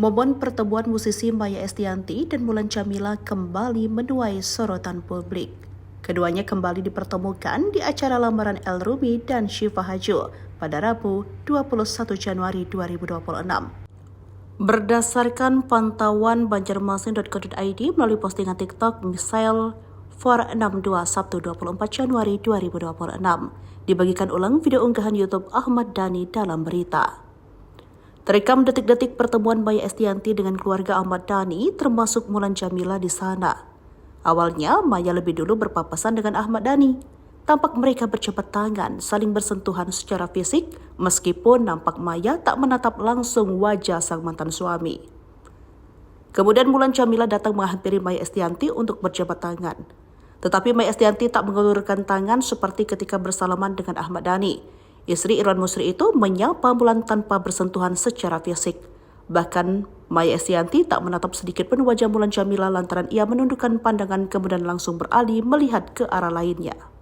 Momen pertemuan musisi Maya Estianty dan Mulan Jameela kembali menuai sorotan publik. Keduanya kembali dipertemukan di acara lamaran El Rumi dan Syifa Hajjo pada Rabu 21 Januari 2026. Berdasarkan pantauan banjarmasin.co.id melalui postingan TikTok Misael 462 Sabtu 24 Januari 2026, dibagikan ulang video unggahan YouTube Ahmad Dhani dalam berita. Terekam detik-detik pertemuan Maya Estianty dengan keluarga Ahmad Dhani, termasuk Mulan Jameela di sana. Awalnya, Maya lebih dulu berpapasan dengan Ahmad Dhani. Tampak mereka berjabat tangan, saling bersentuhan secara fisik, meskipun nampak Maya tak menatap langsung wajah sang mantan suami. Kemudian Mulan Jameela datang menghampiri Maya Estianty untuk berjabat tangan. Tetapi Maya Estianty tak mengulurkan tangan seperti ketika bersalaman dengan Ahmad Dhani. Istri Irwan Musri itu menyapa Mulan tanpa bersentuhan secara fisik. Bahkan Maya Estianty tak menatap sedikit pun wajah Mulan Jameela lantaran ia menundukkan pandangan kemudian langsung beralih melihat ke arah lainnya.